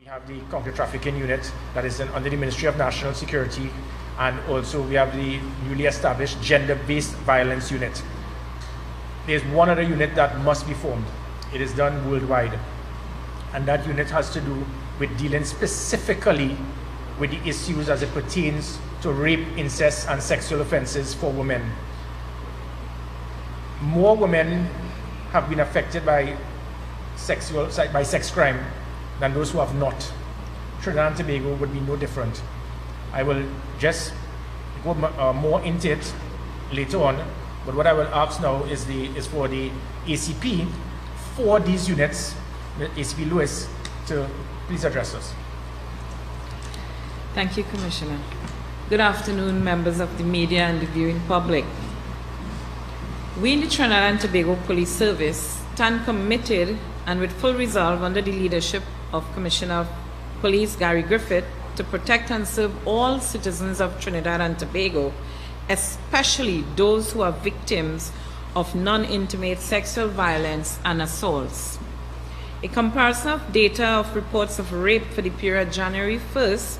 We have the counter-trafficking unit that is under the Ministry of National Security, and also we have the newly established gender-based violence unit. There's one other unit that must be formed. It is done worldwide, and that unit has to do with dealing specifically with the issues as it pertains to rape, incest, and sexual offenses for women. More women have been affected by sex crime than those who have not. Trinidad and Tobago would be no different. I will just go more into it later on, but what I will ask now is for the ACP for these units, ACP Lewis, to please address us. Thank you, Commissioner. Good afternoon, members of the media and the viewing public. We in the Trinidad and Tobago Police Service stand committed and with full resolve under the leadership of Commissioner of Police Gary Griffith to protect and serve all citizens of Trinidad and Tobago, especially those who are victims of non-intimate sexual violence and assaults. A comparison of data of reports of rape for the period January 1st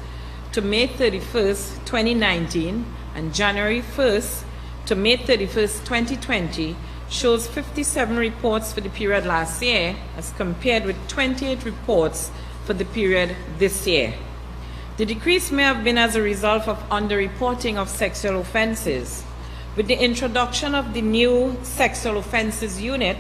to May 31st, 2019 and January 1st to May 31st, 2020 shows 57 reports for the period last year as compared with 28 reports for the period this year. The decrease may have been as a result of underreporting of sexual offenses. With the introduction of the new sexual offenses unit,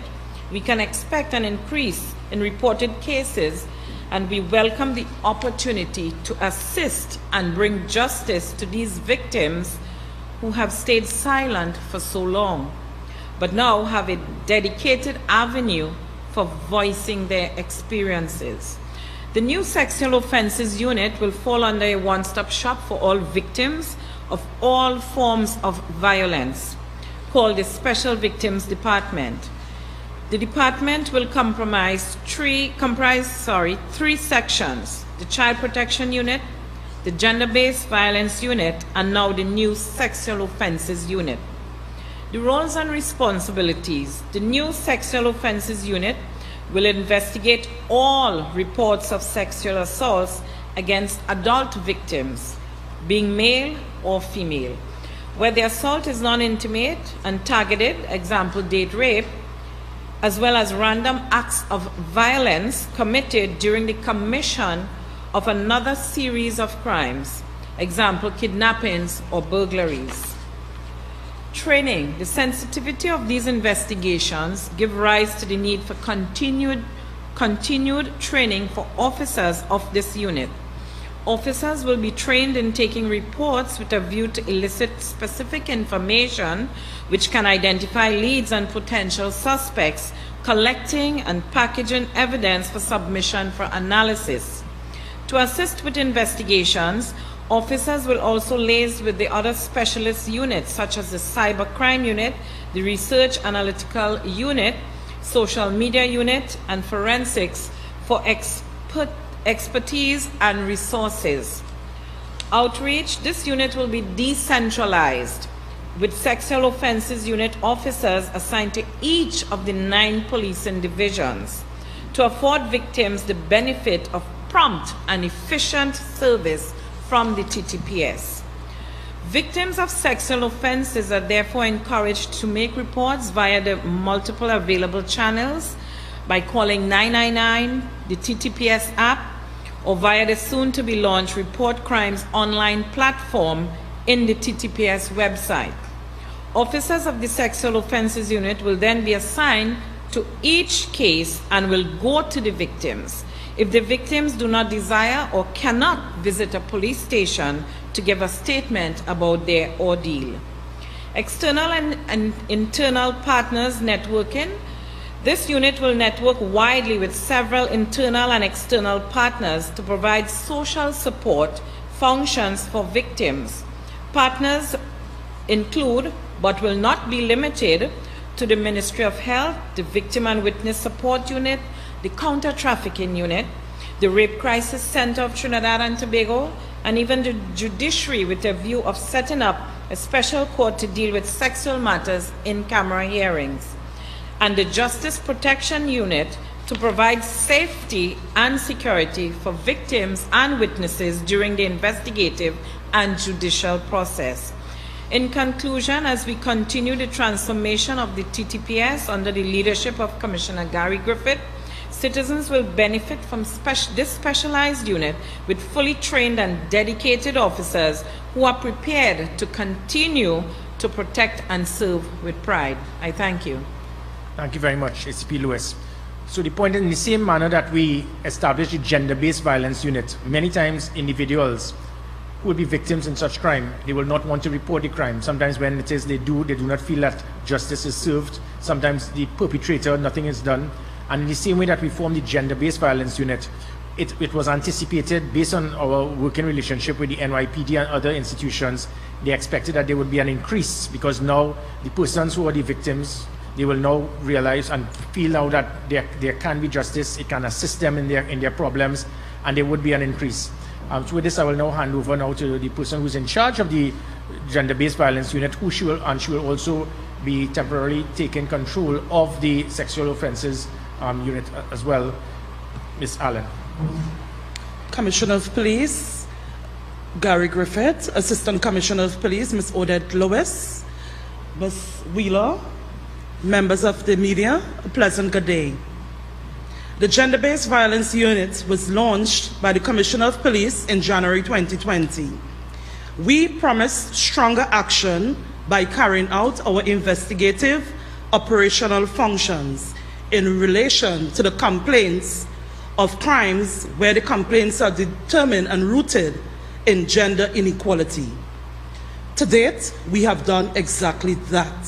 we can expect an increase in reported cases, and we welcome the opportunity to assist and bring justice to these victims who have stayed silent for so long, but now have a dedicated avenue for voicing their experiences. The new sexual offenses unit will fall under a one-stop shop for all victims of all forms of violence, called the Special Victims Department. The department will comprise three sections: the Child Protection Unit, the Gender-Based Violence Unit, and now the new Sexual Offenses Unit. The roles and responsibilities: the new Sexual Offenses Unit will investigate all reports of sexual assaults against adult victims, being male or female, where the assault is non-intimate and targeted, example date rape, as well as random acts of violence committed during the commission of another series of crimes, example kidnappings or burglaries. Training: the sensitivity of these investigations give rise to the need for continued training for officers of this unit. Officers will be trained in taking reports with a view to elicit specific information which can identify leads and potential suspects, collecting and packaging evidence for submission for analysis. To assist with investigations, officers will also liaise with the other specialist units such as the Cybercrime Unit, the Research Analytical Unit, Social Media Unit, and Forensics for expertise and resources. Outreach: this unit will be decentralized, with Sexual Offenses Unit officers assigned to each of the 9 policing divisions to afford victims the benefit of prompt and efficient service from the Ttps. Victims of sexual offenses are therefore encouraged to make reports via the multiple available channels by calling 999, the Ttps app, or via the soon-to-be-launched Report Crimes online platform in the Ttps website. Officers of the Sexual Offenses Unit will then be assigned to each case and will go to the victims. If the victims do not desire or cannot visit a police station to give a statement about their ordeal. External and internal partners networking: this unit will network widely with several internal and external partners to provide social support functions for victims. Partners include, but will not be limited to, the Ministry of Health, the Victim and Witness Support Unit, the Counter-Trafficking Unit, the Rape Crisis Center of Trinidad and Tobago, and even the judiciary, with a view of setting up a special court to deal with sexual matters in camera hearings, and the Justice Protection Unit to provide safety and security for victims and witnesses during the investigative and judicial process. In conclusion, as we continue the transformation of the TTPS under the leadership of Commissioner Gary Griffith, citizens will benefit from this specialized unit with fully trained and dedicated officers who are prepared to continue to protect and serve with pride. I thank you. Thank you very much, ACP Lewis. So the point is, in the same manner that we established the gender-based violence unit, many times individuals who will be victims in such crime, they will not want to report the crime. Sometimes when it is they do not feel that justice is served. Sometimes the perpetrator, nothing is done. And in the same way that we formed the gender-based violence unit, it was anticipated based on our working relationship with the NYPD and other institutions. They expected that there would be an increase because now the persons who are the victims, they will now realize and feel now that there can be justice, it can assist them in their problems, and there would be an increase. So with this, I will now hand over now to the person who's in charge of the gender-based violence unit, she will also be temporarily taking control of the sexual offences unit as well, Ms. Allen. Commissioner of Police Gary Griffith, Assistant Commissioner of Police Ms. Odette Lewis, Ms. Wheeler, members of the media, a pleasant good day. The Gender-Based Violence Unit was launched by the Commissioner of Police in January 2020. We promised stronger action by carrying out our investigative operational functions in relation to the complaints of crimes where the complaints are determined and rooted in gender inequality. To date, we have done exactly that.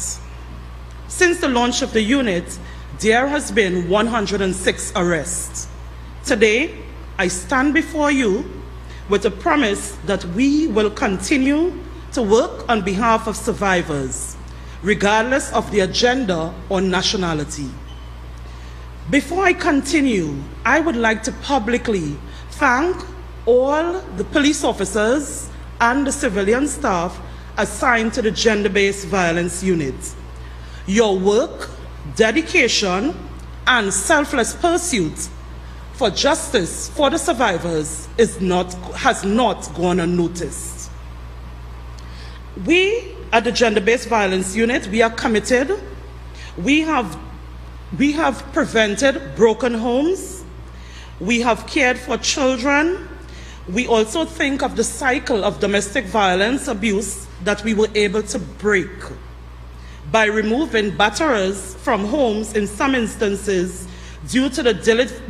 Since the launch of the unit, there has been 106 arrests. Today, I stand before you with a promise that we will continue to work on behalf of survivors, regardless of their gender or nationality. Before I continue, I would like to publicly thank all the police officers and the civilian staff assigned to the Gender-Based Violence Unit. Your work, dedication, and selfless pursuit for justice for the survivors has not gone unnoticed. We at the Gender-Based Violence Unit, we are committed. We have prevented broken homes. We have cared for children. We also think of the cycle of domestic violence abuse that we were able to break by removing batterers from homes in some instances due to the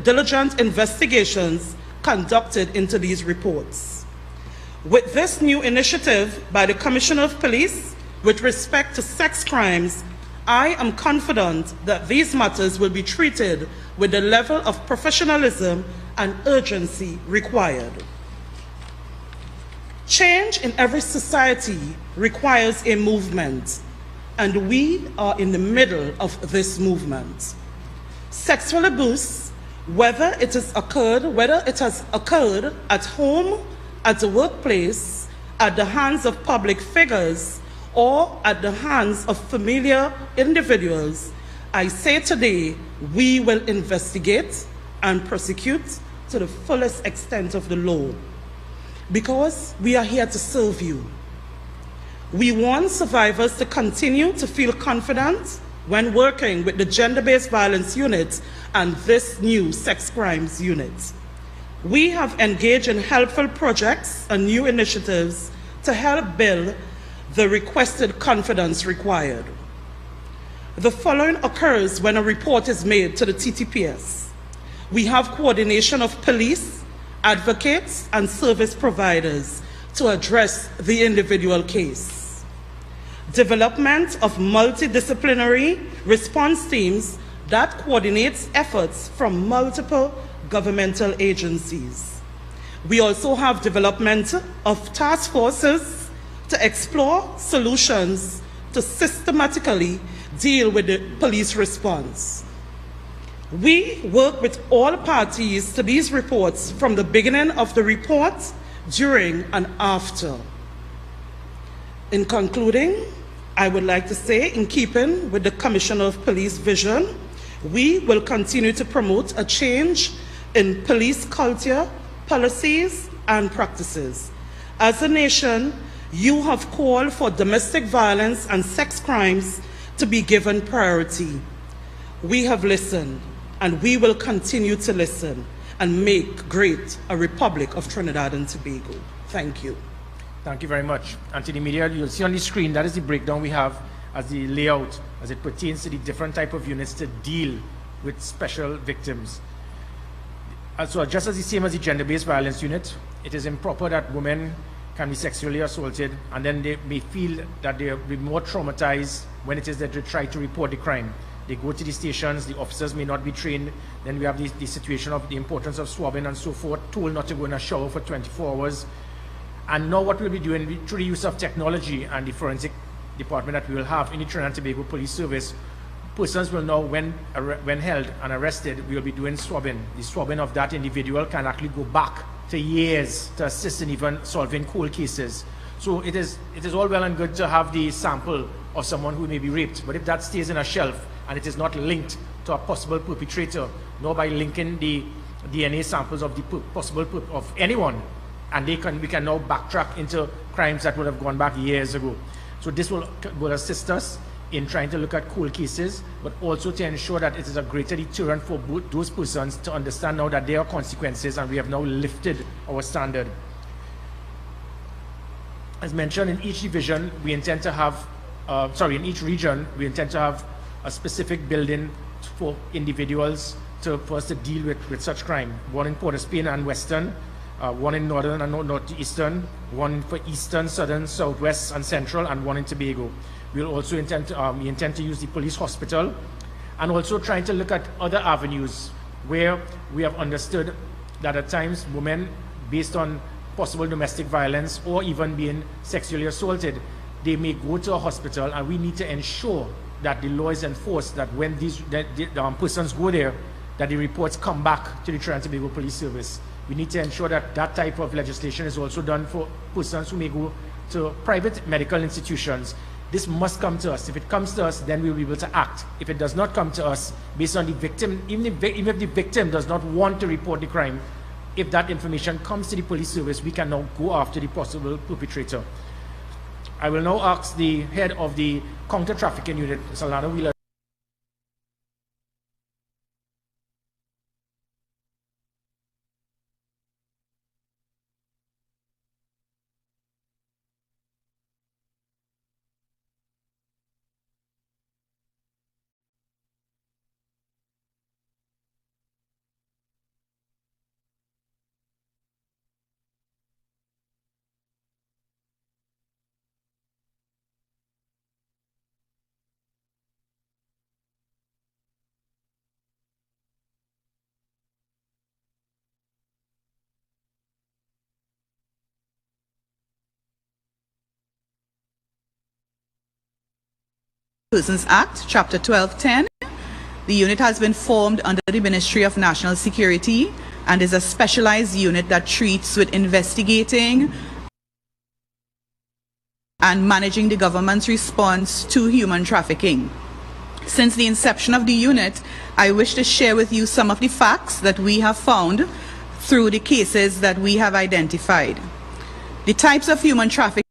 diligent investigations conducted into these reports. With this new initiative by the Commissioner of Police with respect to sex crimes, I am confident that these matters will be treated with the level of professionalism and urgency required. Change in every society requires a movement, and we are in the middle of this movement. Sexual abuse, whether it has occurred at home, at the workplace, at the hands of public figures, or at the hands of familiar individuals, I say today, we will investigate and prosecute to the fullest extent of the law, because we are here to serve you. We want survivors to continue to feel confident when working with the Gender-Based Violence Unit and this new Sex Crimes Unit. We have engaged in helpful projects and new initiatives to help build the requested confidence required. The following occurs when a report is made to the TTPS. We have coordination of police, advocates, and service providers to address the individual case. Development of multidisciplinary response teams that coordinates efforts from multiple governmental agencies. We also have development of task forces to explore solutions to systematically deal with the police response. We work with all parties to these reports from the beginning of the report, during, and after. In concluding, I would like to say, in keeping with the Commissioner of Police vision, We will continue to promote a change in police culture, policies, and practices. As a nation, you have called for domestic violence and sex crimes to be given priority. We have listened, and we will continue to listen and make great a Republic of Trinidad and Tobago. Thank you. Thank you very much. And to the media, you'll see on the screen, that is the breakdown we have as the layout, as it pertains to the different type of units to deal with special victims. So just as the same as the gender-based violence unit, it is improper that women can be sexually assaulted, and then they may feel that they'll be more traumatized when it is that they try to report the crime. They go to the stations, the officers may not be trained, then we have the situation of the importance of swabbing and so forth, told not to go in a shower for 24 hours. And now what we'll be doing, through the use of technology and the forensic department that we will have in the Trinidad and Tobago Police Service, persons will know when held and arrested, we will be doing swabbing. The swabbing of that individual can actually go back to years to assist in even solving cold cases. So it is all well and good to have the sample of someone who may be raped, but if that stays in a shelf and it is not linked to a possible perpetrator, nor by linking the DNA samples of the possible of anyone, and we can now backtrack into crimes that would have gone back years ago. So this will assist us in trying to look at cold cases, but also to ensure that it is a greater deterrent for those persons to understand now that there are consequences, and we have now lifted our standard. As mentioned, in each division, we intend to have, in each region, we intend to have a specific building for individuals for us to deal with such crime. One in Port of Spain and Western, one in Northern and Northeastern, one for Eastern, Southern, Southwest, and Central, and one in Tobago. We'll also intend to use the police hospital, and also trying to look at other avenues where we have understood that at times women, based on possible domestic violence or even being sexually assaulted, they may go to a hospital, and we need to ensure that the law is enforced, that when these persons go there, that the reports come back to the Trinidad and Tobago Police Service. We need to ensure that that type of legislation is also done for persons who may go to private medical institutions. This must come to us. If it comes to us, then we will be able to act. If it does not come to us, based on the victim, even if the victim does not want to report the crime, if that information comes to the police service, we can now go after the possible perpetrator. I will now ask the head of the counter-trafficking unit, Salana Wheeler. Persons Act, Chapter 1210. The unit has been formed under the Ministry of National Security and is a specialized unit that treats with investigating and managing the government's response to human trafficking. Since the inception of the unit, I wish to share with you some of the facts that we have found through the cases that we have identified. The types of human trafficking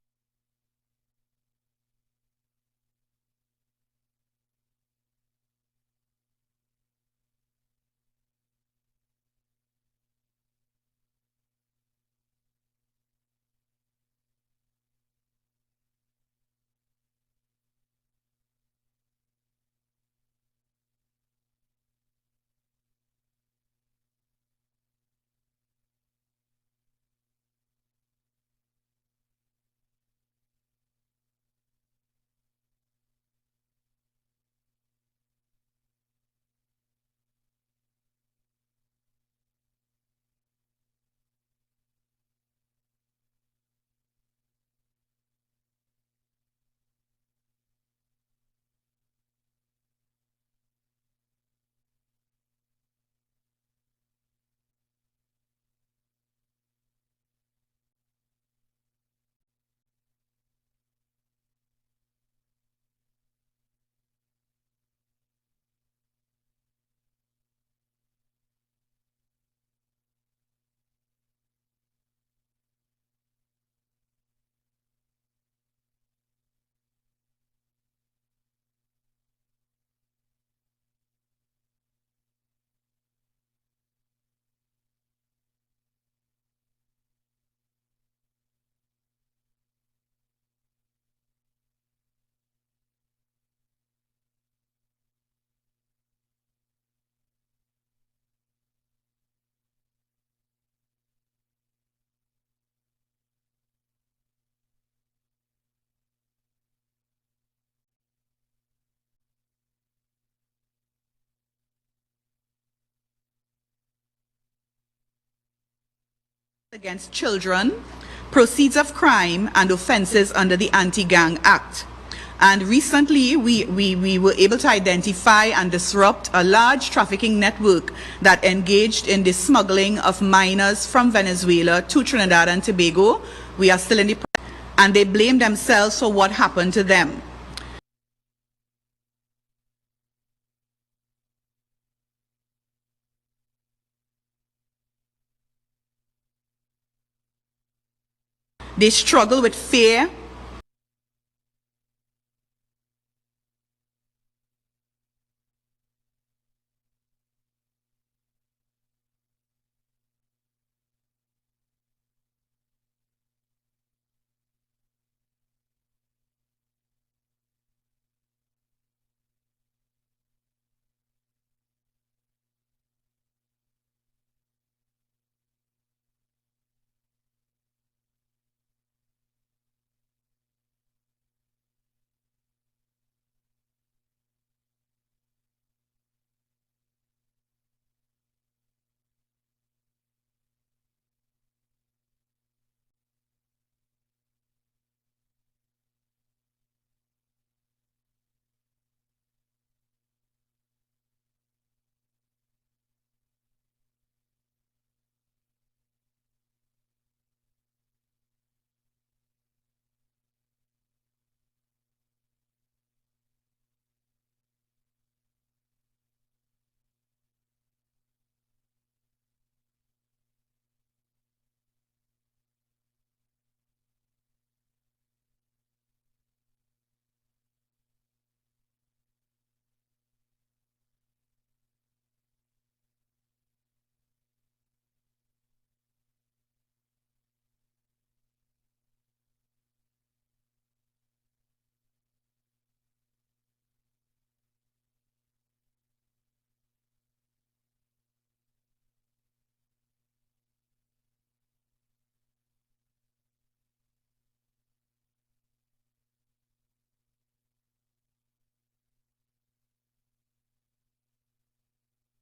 against children, proceeds of crime, and offenses under the Anti-Gang Act. And recently, we were able to identify and disrupt a large trafficking network that engaged in the smuggling of minors from Venezuela to Trinidad and Tobago. We are still in the process, and they blame themselves for what happened to them. They struggle with fear,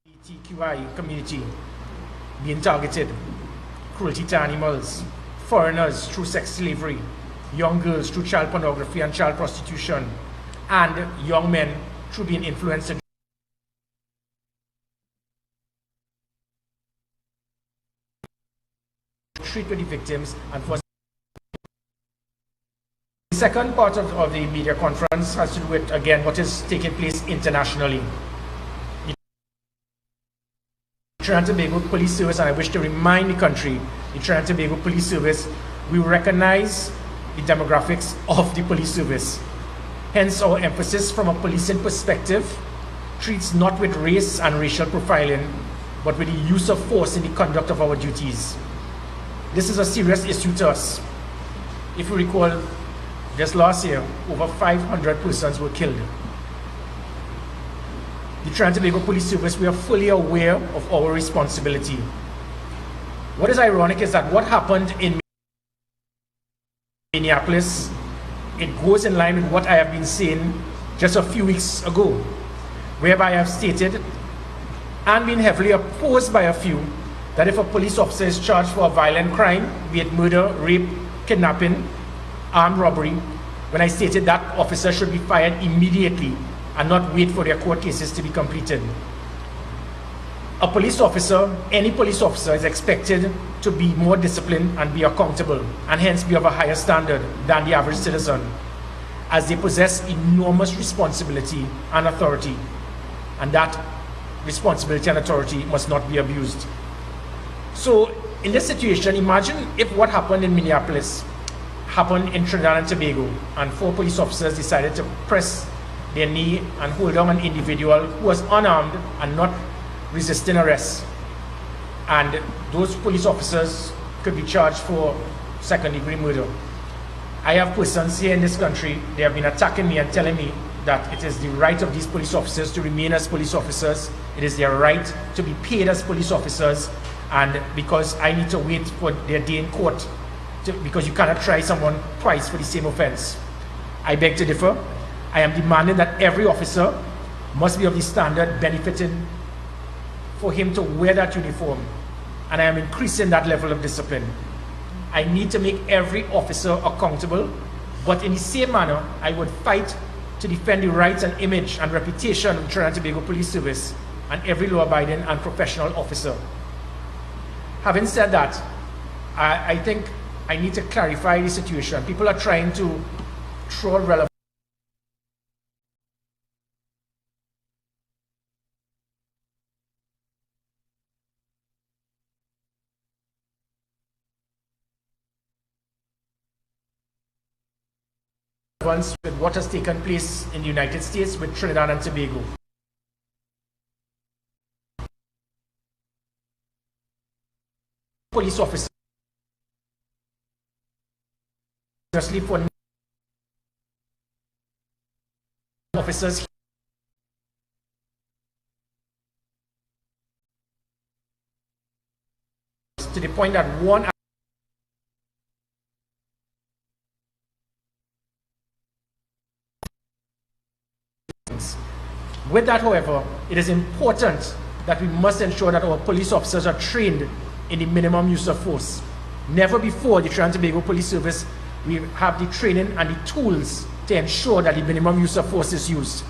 LGBTQI community being targeted, cruelty to animals, foreigners through sex slavery, young girls through child pornography and child prostitution, and young men through being influenced to treat with the victims and for the second part of the media conference has to do with, again, what is taking place internationally. The Trinidad and Tobago Police Service, and I wish to remind the country, the Trinidad and Tobago Police Service, we recognize the demographics of the police service. Hence, our emphasis from a policing perspective treats not with race and racial profiling, but with the use of force in the conduct of our duties. This is a serious issue to us. If you recall, just last year, over 500 persons were killed. The Trinidad and Tobago Police Service, we are fully aware of our responsibility. What is ironic is that what happened in Minneapolis, it goes in line with what I have been saying just a few weeks ago, whereby I have stated and been heavily opposed by a few that if a police officer is charged for a violent crime, be it murder, rape, kidnapping, armed robbery, when I stated that officer should be fired immediately and not wait for their court cases to be completed. A police officer, any police officer, is expected to be more disciplined and be accountable, and hence be of a higher standard than the average citizen, as they possess enormous responsibility and authority, and that responsibility and authority must not be abused. So in this situation, imagine if what happened in Minneapolis happened in Trinidad and Tobago, and 4 police officers decided to press their knee and hold down an individual who was unarmed and not resisting arrest. And those police officers could be charged for second-degree murder. I have persons here in this country, they have been attacking me and telling me that it is the right of these police officers to remain as police officers. It is their right to be paid as police officers, and because I need to wait for their day in court, because you cannot try someone twice for the same offense. I beg to differ. I am demanding that every officer must be of the standard benefiting for him to wear that uniform and I am increasing that level of discipline. I need to make every officer accountable, but in the same manner, I would fight to defend the rights and image and reputation of the Trinidad and Tobago Police Service and every law-abiding and professional officer. Having said that, I think I need to clarify the situation. People are trying to throw relevant with what has taken place in the United States with Trinidad and Tobago. Police officers, especially for officers to the point that one with that, however, it is important that we must ensure that our police officers are trained in the minimum use of force. Never before the Trinidad and Tobago Police Service we have the training and the tools to ensure that the minimum use of force is used.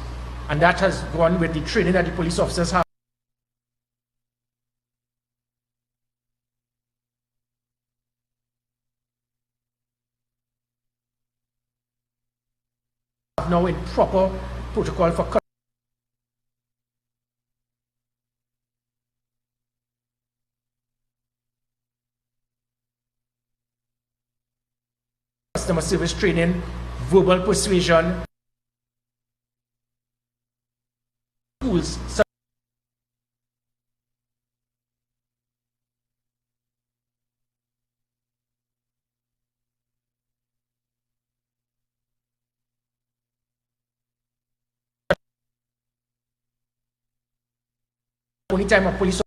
And that has gone with the training that the police officers have now in proper protocol for customer service training, verbal persuasion, tools. Only time a police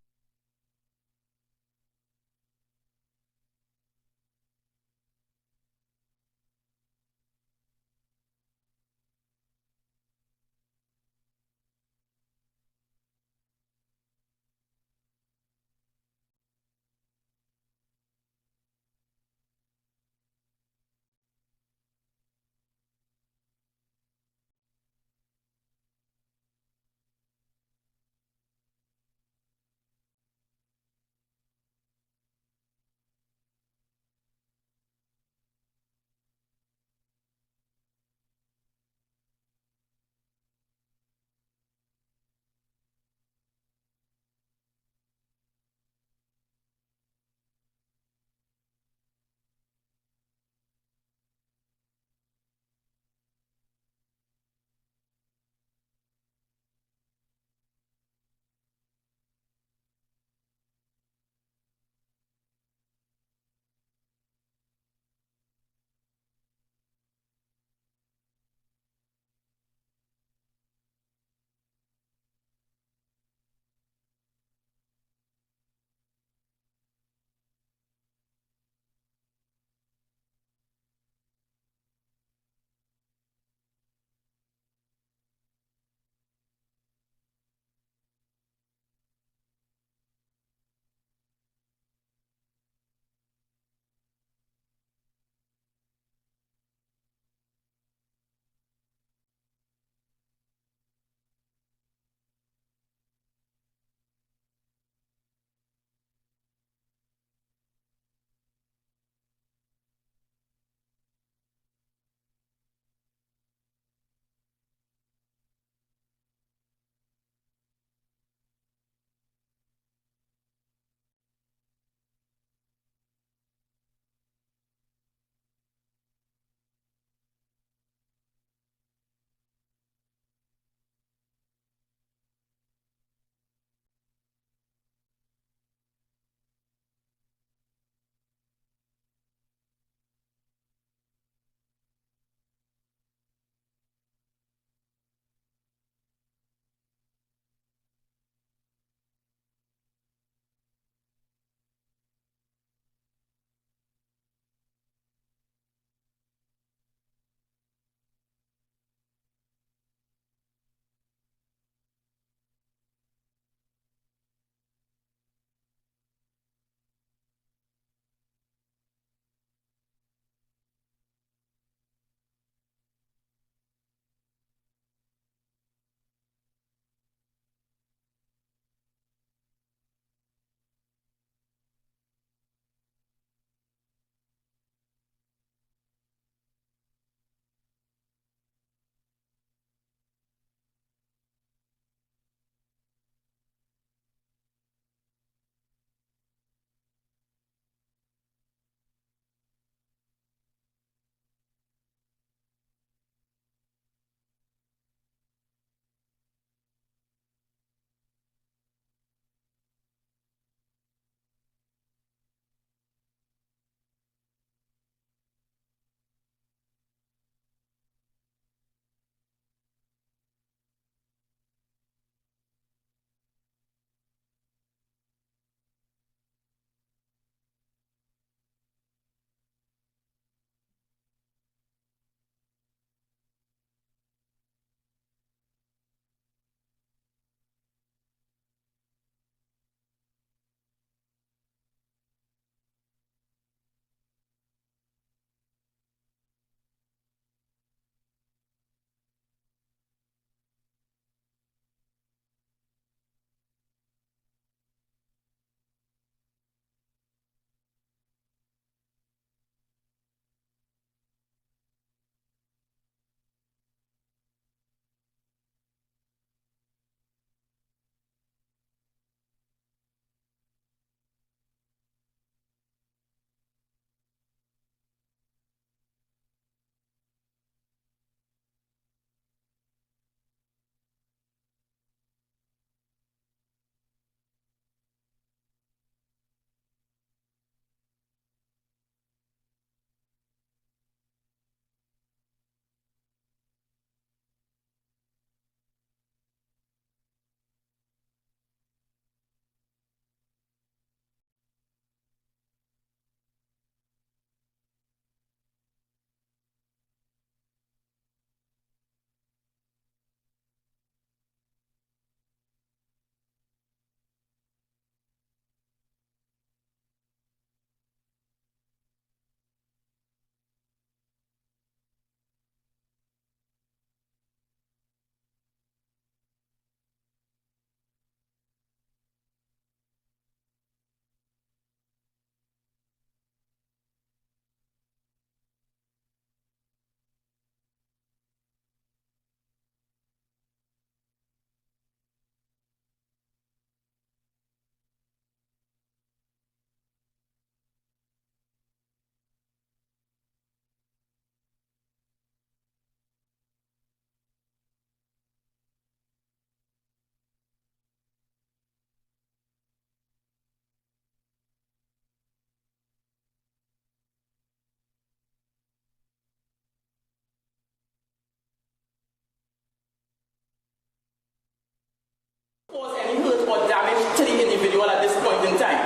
hurt or damage to the individual at this point in time.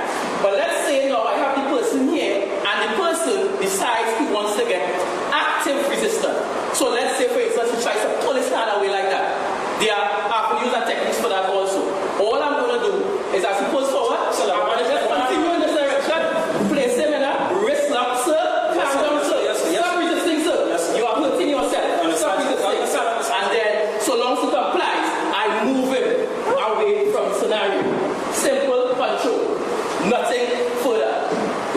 But let's say now I have the person here and the person decides he wants to get active resistance. So let's say for instance he tries to pull his hand away like that. There are avenues and techniques for that also. All I'm going to do is as he pulls forward, I'm going to just continue in this direction, place him in a wrist lock, sir. Calm down, sir. Stop resisting, sir. You are hurting yourself. Stop resisting. And then, so long as he complies, I move him away from the scenario. Simple control. Nothing further.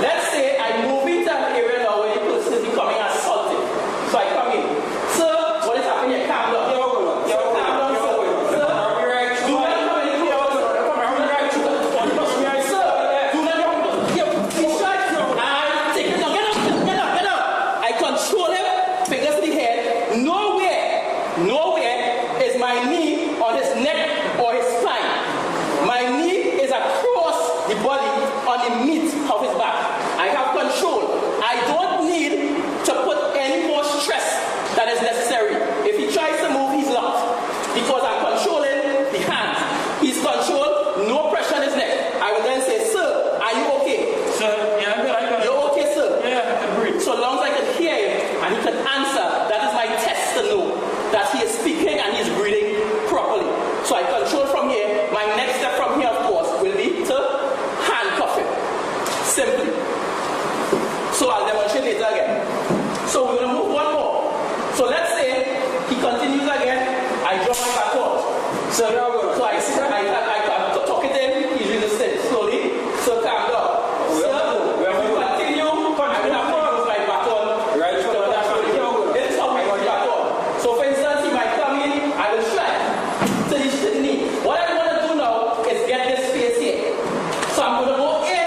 Let's say I move into an area now where the person is becoming assaulted. So I come in. Sir, what is happening here? Calm down. So I control from here. My next step from here, of course, will be to handcuff him. Simply. So I'll demonstrate later again. So we're going to move one more. So let's say he continues again. I drop my baton. So I talk it in. He's resisting slowly. So calm down. Sir, we continue. I will have to use my baton. Right. It's how I got baton. So for instance, he might come in. I will try. What I want to do now is get this space here. So I'm going to go in,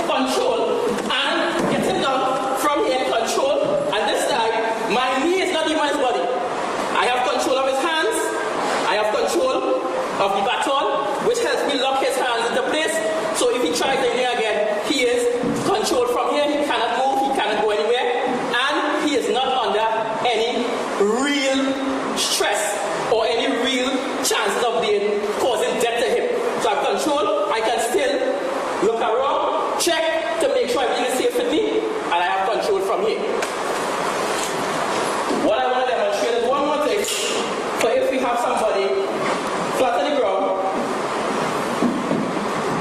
control, and get him down from here, control, and this time, my knee is not even his body. I have control of his hands, I have control of the baton, which helps me lock his hands into place. So if he tries anything again, he is controlled from here, he cannot move, he cannot go anywhere, and he is not under any real stress or any real chances of causing death to him. So I have control, I can still look around, check to make sure everything is safe with me, and I have control from here. What I want to demonstrate is one more thing. So if we have somebody flat on the ground,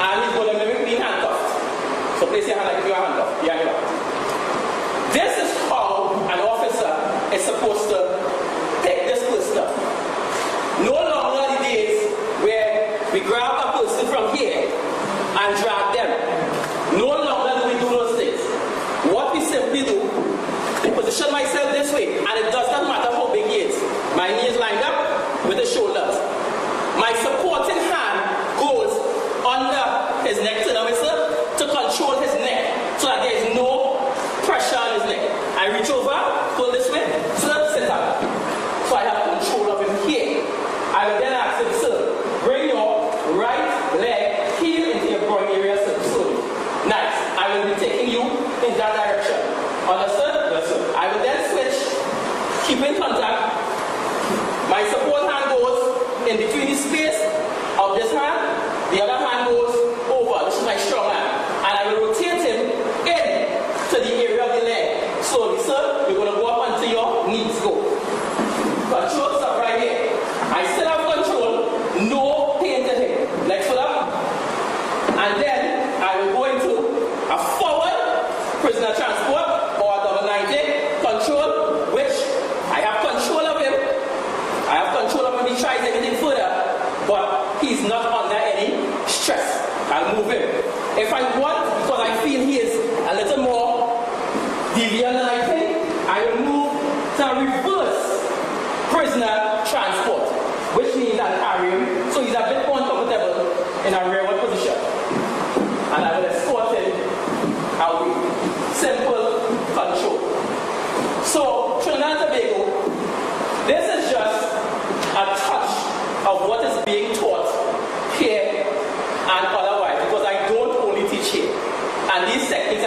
and he's going to mimic being handcuffed. So place your hand like if you are handcuffed. Yeah, you are. This is how an officer is supposed to take this person up. No longer the days where we grab a person from here and drag them. No longer do we do those things. What we simply do, I position myself this way, and it does not matter how big he is. My knee is lined up with the shoulders. My supporting hand goes under his neck to control his neck so that there is no pressure on his neck. I reach over, pull this way, sit up. So I have control of him here. I will then ask him, sir, bring your right leg heel into your groin area slowly. Nice. I will be taking you in that direction. Understood? Yes, sir. I will then switch, keep in contact. My support hand goes in between the space of this hand. The other hand goes over. This is my strong hand. And I will rotate him in to the area of the leg. Slowly, sir. You're going to go up until your knees go. Control, stop right here. I still have control, no pain to him. Legs full up. And then I will go into a forward prisoner transport or a double 90 control, which I have control of him. I have control of him if he tries anything further, but he's not under any stress. I'll move him. If I want, because I feel he is a little more deviant than I think, I will move to a reverse prisoner transport, which means I'll carry him, so he's a bit more comfortable in a rearward position. And I will escort him away. Simple control. So, Trinidad and Tobago, this is just a touch of what is being taught here and otherwise, because I don't only teach here. And these techniques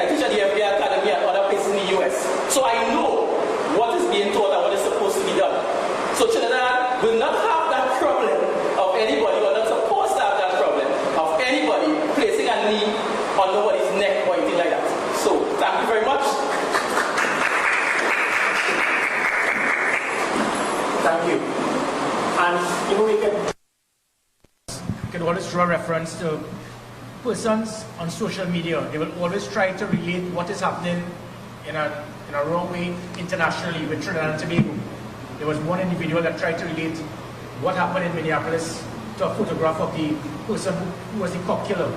on nobody's neck or anything like that. So, thank you very much. Thank you. And you know, we can always draw reference to persons on social media. They will always try to relate what is happening in a wrong way internationally with Trinidad and Tobago. There was one individual that tried to relate what happened in Minneapolis to a photograph of the person who was the cop killer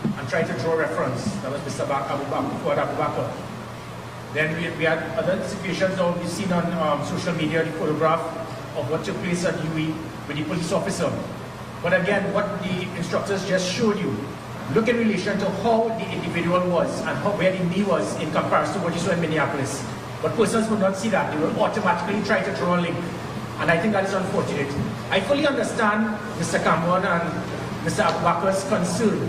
and tried to draw reference. That was Mr. Abu Bakr. Then we had other situations that we've seen on social media, the photograph of what took place at UE with the police officer. But again, what the instructors just showed you, look in relation to how the individual was and where the knee was in comparison to what you saw in Minneapolis. But persons would not see that. They will automatically try to draw a link. And I think that is unfortunate. I fully understand Mr. Cameron and Mr. Abu Bakr's concern.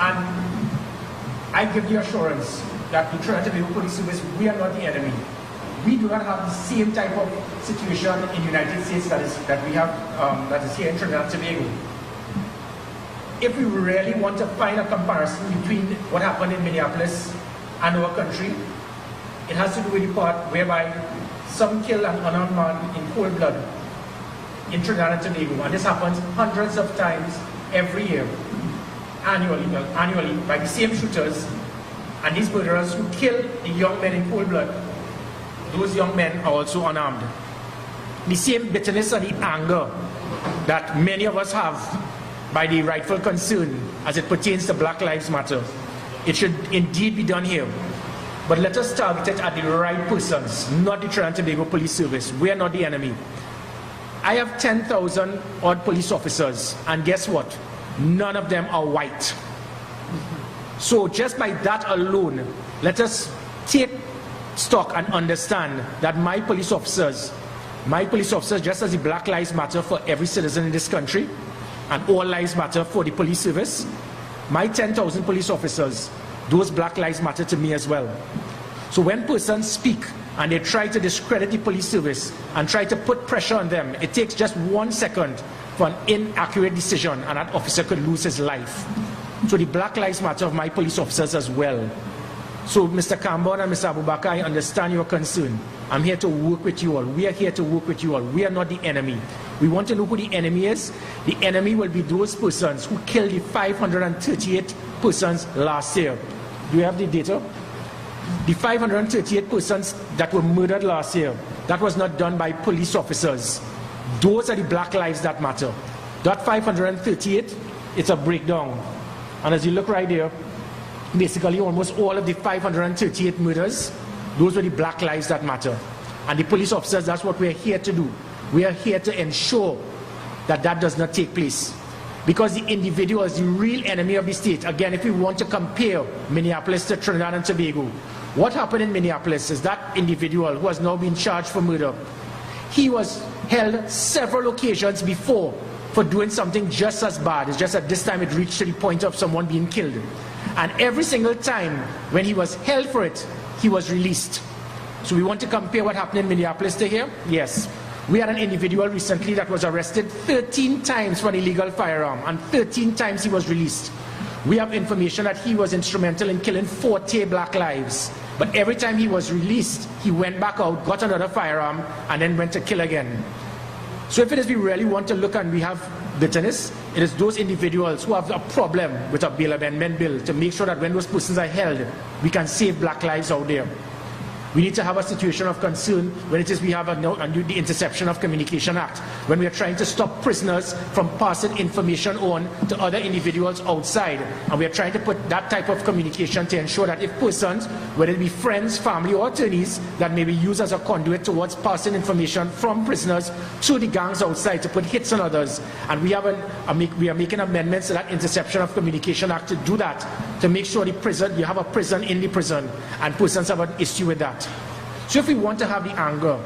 And I give the assurance that the Trinidad and Tobago Police Service, we are not the enemy. We do not have the same type of situation in the United States that is here in Trinidad and Tobago. If we really want to find a comparison between what happened in Minneapolis and our country, it has to do with the part whereby some kill an unarmed man in cold blood in Trinidad and Tobago, and this happens hundreds of times every year, annually by the same shooters, and these murderers who kill the young men in cold blood, those young men are also unarmed. The same bitterness and the anger that many of us have by the rightful concern as it pertains to Black Lives Matter, it should indeed be done here. But let us target it at the right persons, not the Trinidad and Tobago Police Service. We are not the enemy. I have 10,000 odd police officers, and guess what? None of them are white. So just by that alone, let us take stock and understand that my police officers, just as the Black Lives Matter for every citizen in this country, and all lives matter for the police service, my 10,000 police officers, those Black Lives Matter to me as well. So when persons speak and they try to discredit the police service and try to put pressure on them, it takes just 1 second for an inaccurate decision and that officer could lose his life. So the Black Lives Matter of my police officers as well. So Mr. Cameron and Mr. Abu Bakr, I understand your concern. I'm here to work with you all. We are here to work with you all. We are not the enemy. We want to know who the enemy is. The enemy will be those persons who killed the 538 persons last year. Do you have the data? The 538 persons that were murdered last year, that was not done by police officers. Those are the Black Lives that matter. That 538, it's a breakdown. And as you look right there, basically almost all of the 538 murders, those were the Black Lives that matter. And the police officers, that's what we're here to do. We are here to ensure that that does not take place. Because the individual is the real enemy of the state. Again, if we want to compare Minneapolis to Trinidad and Tobago, what happened in Minneapolis is that individual who has now been charged for murder, he was held several occasions before for doing something just as bad. It's just that this time it reached to the point of someone being killed. And every single time when he was held for it, he was released. So we want to compare what happened in Minneapolis to here? Yes. We had an individual recently that was arrested 13 times for an illegal firearm, and 13 times he was released. We have information that he was instrumental in killing 40 Black lives. But every time he was released, he went back out, got another firearm, and then went to kill again. So if it is we really want to look and we have bitterness, it is those individuals who have a problem with a bail amendment bill to make sure that when those persons are held, we can save Black lives out there. We need to have a situation of concern when it is we have the Interception of Communication Act, when we are trying to stop prisoners from passing information on to other individuals outside. And we are trying to put that type of communication to ensure that if persons, whether it be friends, family or attorneys, that may be used as a conduit towards passing information from prisoners to the gangs outside to put hits on others. And we are making amendments to that Interception of Communication Act to do that, to make sure the prison, you have a prison in the prison, and persons have an issue with that. So if we want to have the anger,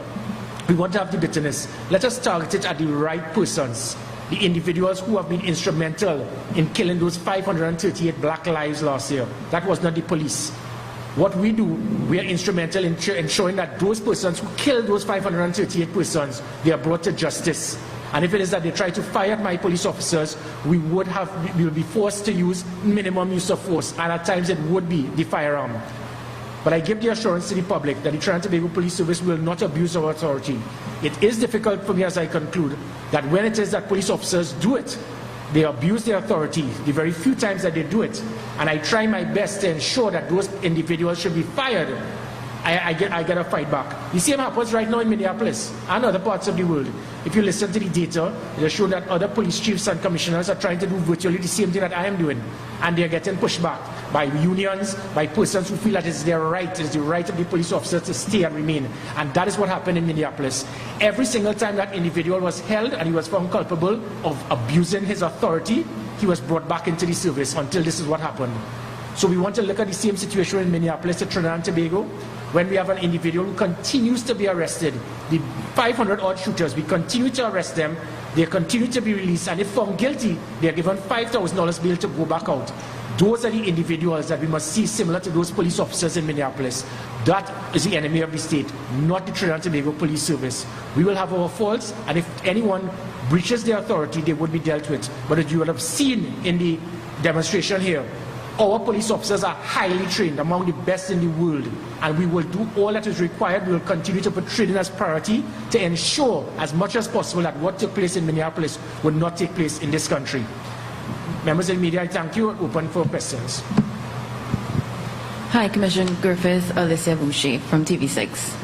we want to have the bitterness, let us target it at the right persons, the individuals who have been instrumental in killing those 538 Black lives last year. That was not the police. What we do, we are instrumental in ensuring that those persons who killed those 538 persons, they are brought to justice. And if it is that they try to fire at my police officers, we will be forced to use minimum use of force, and at times it would be the firearm. But I give the assurance to the public that the Trinidad and Tobago Police Service will not abuse our authority. It is difficult for me, as I conclude, that when it is that police officers do it, they abuse their authority the very few times that they do it. And I try my best to ensure that those individuals should be fired. I get a fight back. The same happens right now in Minneapolis and other parts of the world. If you listen to the data, they show that other police chiefs and commissioners are trying to do virtually the same thing that I am doing. And they are getting pushed back by unions, by persons who feel that it's their right, it's the right of the police officers to stay and remain. And that is what happened in Minneapolis. Every single time that individual was held and he was found culpable of abusing his authority, he was brought back into the service until this is what happened. So we want to look at the same situation in Minneapolis to Trinidad and Tobago, when we have an individual who continues to be arrested. The 500 odd shooters, we continue to arrest them, they continue to be released, and if found guilty, they are given $5,000 bail to go back out. Those are the individuals that we must see similar to those police officers in Minneapolis. That is the enemy of the state, not the Trinidad and Tobago Police Service. We will have our faults, and if anyone breaches their authority, they would be dealt with. But as you would have seen in the demonstration here, our police officers are highly trained, among the best in the world, and we will do all that is required. We will continue to put training as priority to ensure as much as possible that what took place in Minneapolis would not take place in this country. Members of the media, I thank you. Open for questions. Hi, Commissioner Griffith, Alicia Boucher from TV6.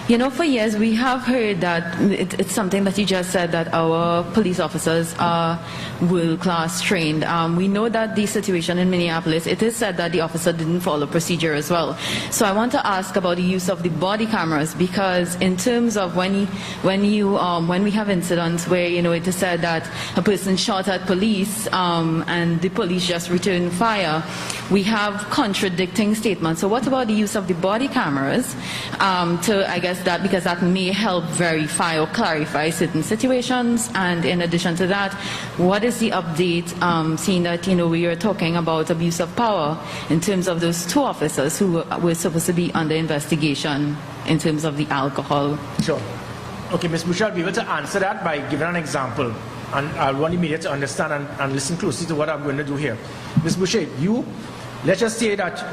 You know, for years we have heard that it's something that you just said, that our police officers are world-class trained. We know that the situation in Minneapolis, it is said that the officer didn't follow procedure as well. So I want to ask about the use of the body cameras, because in terms of when we have incidents where, you know, it is said that a person shot at police and the police just returned fire, we have contradicting statements. So what about the use of the body cameras to, I guess, that, because that may help verify or clarify certain situations? And in addition to that, what is the update, seeing that, you know, we are talking about abuse of power in terms of those two officers who were supposed to be under investigation in terms of the alcohol? Sure. Okay, Ms. Boucher, I'll be able to answer that by giving an example. And I want the media to understand and listen closely to what I'm going to do here. Ms. Boucher, let's just say that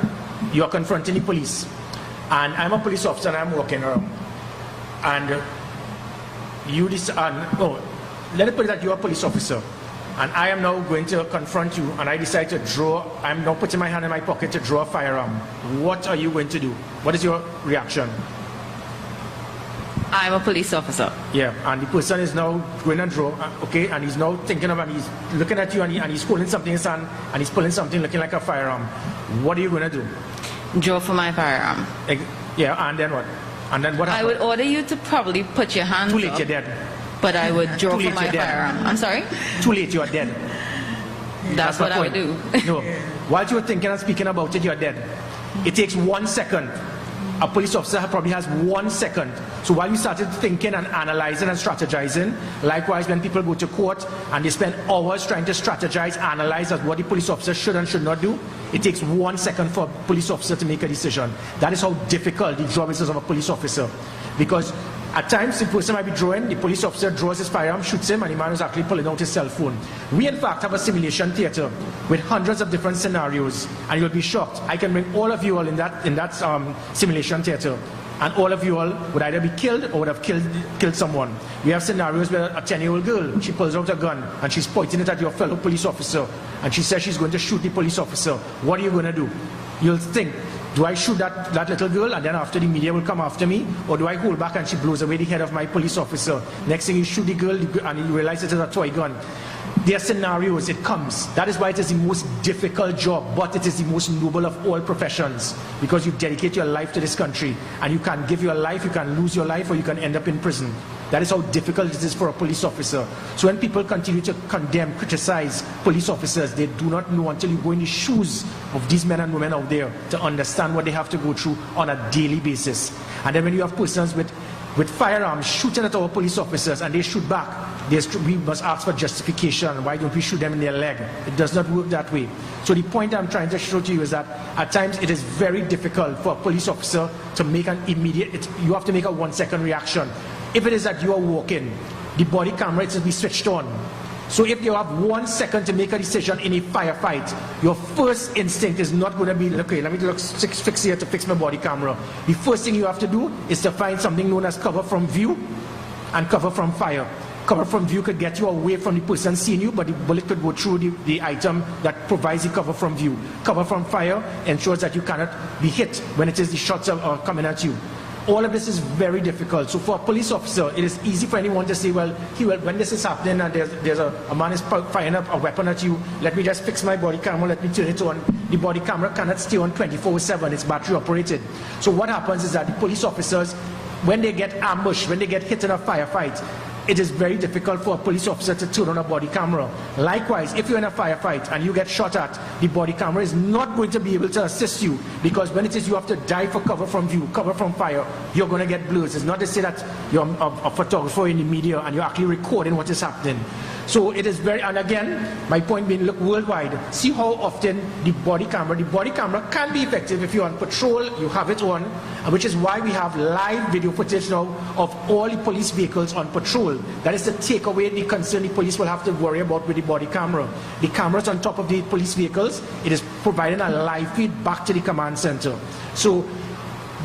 you're confronting the police, and I'm a police officer and I'm walking around, and let it put it that you're a police officer, and I am now going to confront you, and I decide to I'm now putting my hand in my pocket to draw a firearm. What are you going to do? What is your reaction? I'm a police officer. Yeah, and the person is now going to draw, okay, and he's now thinking of, and he's looking at you, and he's holding something in his hand, and he's pulling something looking like a firearm. What are you going to do? Draw for my firearm. Yeah, and then what? And then what happens? I would order you to probably put your hands Too late, up, you're dead. but I would draw Too late, for my you're dead. firearm. I'm sorry? Too late, you're dead. That's what I would do. No. While you're thinking and speaking about it, you're dead. It takes 1 second. A police officer probably has 1 second. So while you started thinking and analyzing and strategizing, likewise when people go to court and they spend hours trying to strategize, analyze as what the police officer should and should not do, it takes 1 second for a police officer to make a decision. That is how difficult the job is of a police officer. Because at times the person might be drawing, the police officer draws his firearm, shoots him, and the man is actually pulling out his cell phone. We in fact have a simulation theater with hundreds of different scenarios, and you'll be shocked. I can bring all of you all in that simulation theater, and all of you all would either be killed or would have killed someone. We have scenarios where a 10-year-old girl, she pulls out a gun and she's pointing it at your fellow police officer, and she says she's going to shoot the police officer. What are you going to do? You'll think, do I shoot that little girl and then after the media will come after me? Or do I hold back and she blows away the head of my police officer? Next thing you shoot the girl and you realize it is a toy gun. There are scenarios, it comes. That is why it is the most difficult job, but it is the most noble of all professions, because you dedicate your life to this country, and you can give your life, you can lose your life, or you can end up in prison. That is how difficult it is for a police officer. So when people continue to condemn, criticize police officers, they do not know until you go in the shoes of these men and women out there to understand what they have to go through on a daily basis. And then when you have persons with firearms shooting at our police officers and they shoot back, we must ask for justification. Why don't we shoot them in their leg? It does not work that way. So the point I'm trying to show to you is that at times it is very difficult for a police officer to make an immediate, you have to make a 1 second reaction. If it is that you are walking, the body camera is to be switched on. So if you have 1 second to make a decision in a firefight, your first instinct is not going to be, okay, let me fix here to fix my body camera. The first thing you have to do is to find something known as cover from view and cover from fire. Cover from view could get you away from the person seeing you, but the bullet could go through the item that provides the cover from view. Cover from fire ensures that you cannot be hit when it is the shots are coming at you. All of this is very difficult. So for a police officer, it is easy for anyone to say, well, when this is happening and there's a man is firing up a weapon at you, let me just fix my body camera, let me turn it on. The body camera cannot stay on 24/7, it's battery operated. So what happens is that the police officers, when they get ambushed, when they get hit in a firefight, it is very difficult for a police officer to turn on a body camera. Likewise, if you're in a firefight and you get shot at, the body camera is not going to be able to assist you, because when it is you have to dive for cover from view, cover from fire, you're going to get blurs. It's not to say that you're a photographer in the media and you're actually recording what is happening. So it is very, and again, my point being, look worldwide, see how often the body camera can be effective if you're on patrol, you have it on, which is why we have live video footage now of all the police vehicles on patrol. That is to take away the concern the police will have to worry about with the body camera. The cameras on top of the police vehicles, it is providing a live feed back to the command center. So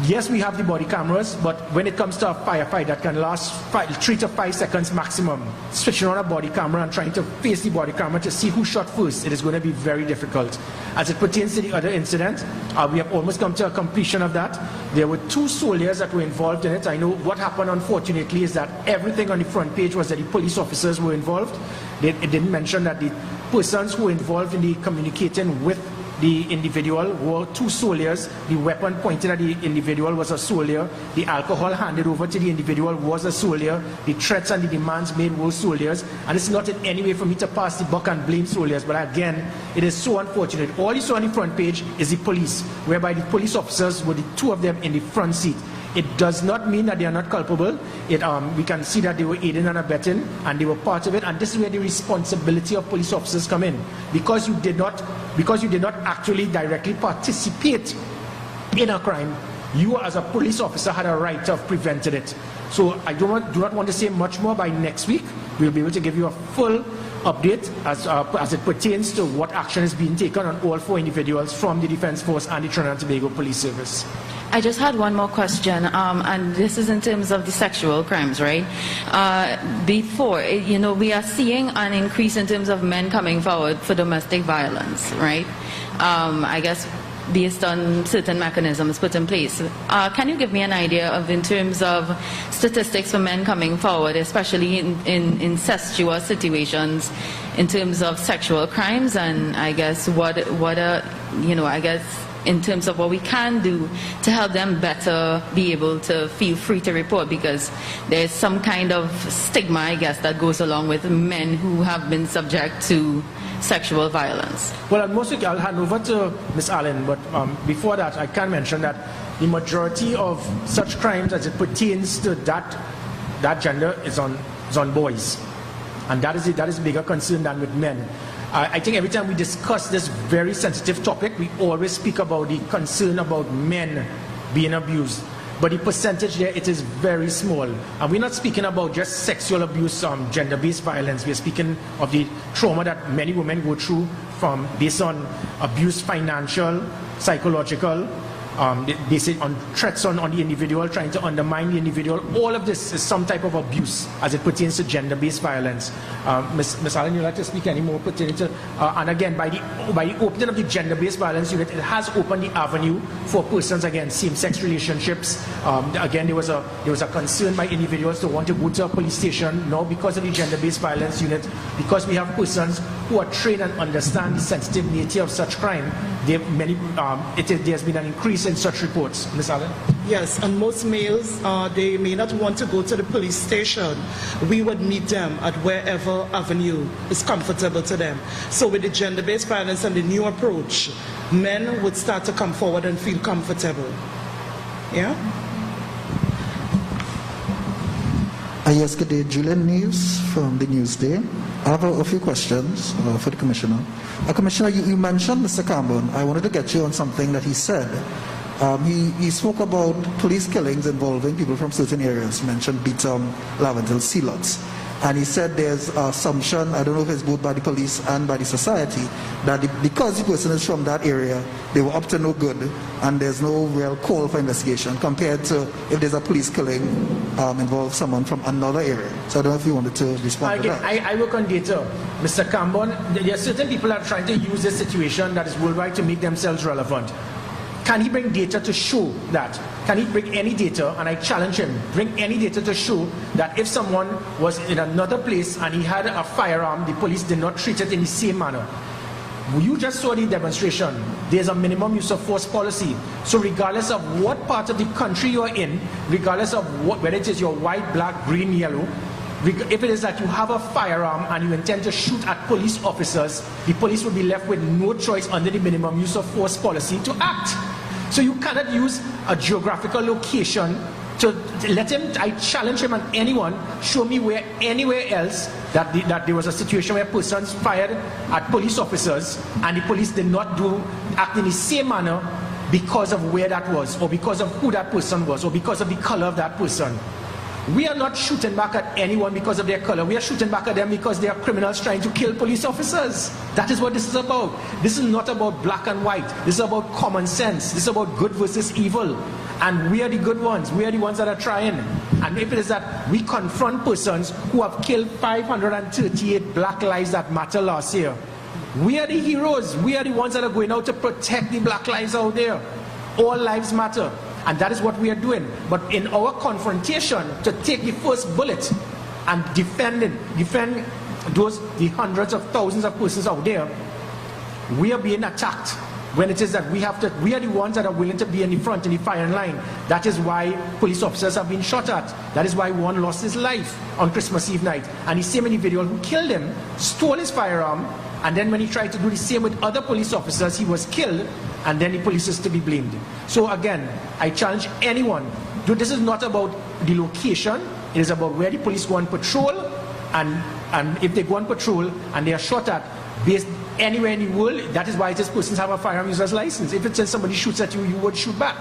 yes, we have the body cameras, but when it comes to a firefight that can last 3 to 5 seconds maximum, switching on a body camera and trying to face the body camera to see who shot first, it is going to be very difficult. As it pertains to the other incident, we have almost come to a completion of that. There were 2 soldiers that were involved in it. I know what happened, unfortunately, is that everything on the front page was that the police officers were involved. It didn't mention that the persons who were involved in the communicating with the individual were 2 soldiers. The weapon pointed at the individual was a soldier. The alcohol handed over to the individual was a soldier. The threats and the demands made were soldiers. And it's not in any way for me to pass the buck and blame soldiers, but again, it is so unfortunate. All you saw on the front page is the police, whereby the police officers were the 2 of them in the front seat. It does not mean that they are not culpable. We can see that they were aiding and abetting, and they were part of it. And this is where the responsibility of police officers come in, because you did not actually directly participate in a crime. You, as a police officer, had a right to have prevented it. So I do not want to say much more. By next week, we'll be able to give you a full update as it pertains to what action is being taken on all 4 individuals from the Defence Force and the Trinidad and Tobago Police Service. I just had one more question, and this is in terms of the sexual crimes, right? Before, we are seeing an increase in terms of men coming forward for domestic violence, right? I guess based on certain mechanisms put in place. Can you give me an idea of, in terms of statistics for men coming forward, especially in incestuous situations, in terms of sexual crimes, and I guess in terms of what we can do to help them better be able to feel free to report, because there's some kind of stigma, I guess, that goes along with men who have been subject to sexual violence. Well, mostly I'll hand over to Ms. Allen, but before that, I can mention that the majority of such crimes as it pertains to that gender is on boys, and that is a bigger concern than with men. I think every time we discuss this very sensitive topic, we always speak about the concern about men being abused. But the percentage there, it is very small. And we're not speaking about just sexual abuse, gender-based violence. We're speaking of the trauma that many women go through based on abuse, financial, psychological, based on threats on the individual, trying to undermine the individual. All of this is some type of abuse as it pertains to gender-based violence. Ms. Allen, you'd like to speak any more pertaining to, and again, by the opening of the gender-based violence unit, it has opened the avenue for persons, again, same-sex relationships. Again, there was a concern by individuals to want to go to a police station. Now, because of the gender-based violence unit, because we have persons who are trained and understand the sensitive nature of such crime, there's been an increase in such reports. Ms. Allen? Yes, and most males, they may not want to go to the police station. We would meet them at wherever avenue is comfortable to them. So with the gender-based violence and the new approach, men would start to come forward and feel comfortable. Yeah? Yes, good day. Julian News from the Newsday. I have a few questions for the Commissioner. Commissioner, you mentioned Mr. Cambon. I wanted to get you on something that he said. He spoke about police killings involving people from certain areas, mentioned Beatum, Laventille, Sealots. And he said there's an assumption, I don't know if it's both by the police and by the society, that because the person is from that area, they were up to no good, and there's no real call for investigation compared to if there's a police killing involves someone from another area. So I don't know if you wanted to respond to that. I work on data. Mr. Cambon, there are certain people that are trying to use this situation that is worldwide to make themselves relevant. Can he bring data to show that? Can he bring any data, and I challenge him, bring any data to show that if someone was in another place and he had a firearm, the police did not treat it in the same manner. You just saw the demonstration. There's a minimum use of force policy. So regardless of what part of the country you're in, regardless of whether it is your white, black, green, yellow, if it is that you have a firearm and you intend to shoot at police officers, the police will be left with no choice under the minimum use of force policy to act. So you cannot use a geographical location to let him, I challenge him and anyone, show me where anywhere else that there was a situation where persons fired at police officers and the police did not act in the same manner because of where that was, or because of who that person was, or because of the color of that person. We are not shooting back at anyone because of their color. We are shooting back at them because they are criminals trying to kill police officers. That is what this is about. This is not about black and white. This is about common sense. This is about good versus evil. And we are the good ones. We are the ones that are trying. And if it is that we confront persons who have killed 538 Black Lives That Matter last year, we are the heroes. We are the ones that are going out to protect the black lives out there. All lives matter. And that is what we are doing. But in our confrontation to take the first bullet and defend the hundreds of thousands of persons out there, we are being attacked. When it is that we are the ones that are willing to be in the front, in the firing line. That is why police officers have been shot at. That is why one lost his life on Christmas Eve night. And the same individual who killed him stole his firearm, and then when he tried to do the same with other police officers, he was killed, and then the police is to be blamed. So again, I challenge anyone. This is not about the location. It is about where the police go on patrol, and if they go on patrol and they are shot at based anywhere in the world, that is why these persons have a firearm user's license. If it's somebody shoots at you, you would shoot back.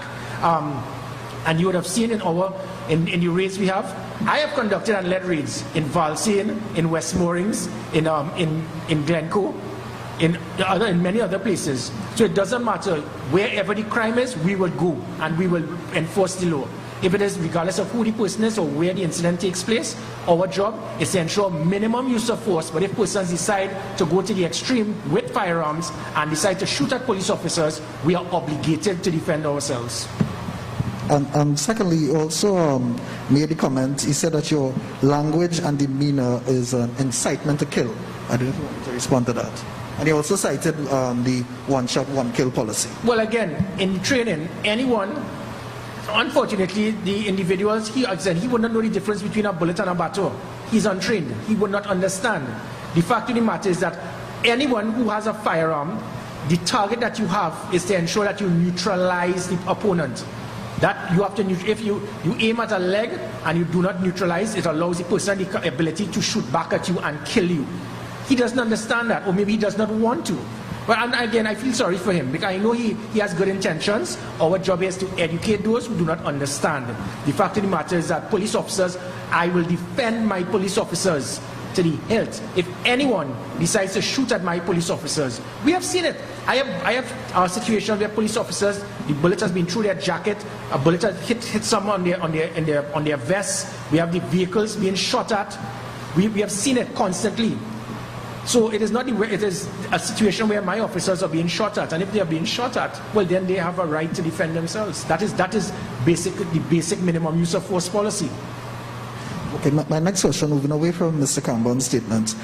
And you would have seen in the raids we have. I have conducted and led raids in Valsane, in West Moorings, in Glencoe, in many other places. So it doesn't matter wherever the crime is, we will go and we will enforce the law. If it is regardless of who the person is or where the incident takes place, our job is to ensure minimum use of force. But if persons decide to go to the extreme with firearms and decide to shoot at police officers, we are obligated to defend ourselves. And secondly, you also made the comment, he said that your language and demeanor is an incitement to kill. I don't know if you want to respond to that. And he also cited the one shot, one kill policy. Well, again, in training, anyone, unfortunately, the individuals, he said he would not know the difference between a bullet and a baton. He's untrained. He would not understand. The fact of the matter is that anyone who has a firearm, the target that you have is to ensure that you neutralize the opponent. That you have to, if you aim at a leg and you do not neutralize, it allows the person the ability to shoot back at you and kill you. He doesn't understand that, or maybe he does not want to. But again, I feel sorry for him because I know he has good intentions. Our job is to educate those who do not understand. The fact of the matter is that police officers, I will defend my police officers to the hilt. If anyone decides to shoot at my police officers, we have seen it. I have a situation where police officers, the bullet has been through their jacket, a bullet has hit someone on their vest. We have the vehicles being shot at. We have seen it constantly. So it is not it is a situation where my officers are being shot at, and if they are being shot at, well, then they have a right to defend themselves. That is the basic minimum use of force policy. Okay, my next question, moving away from Mr. Cambon's statement.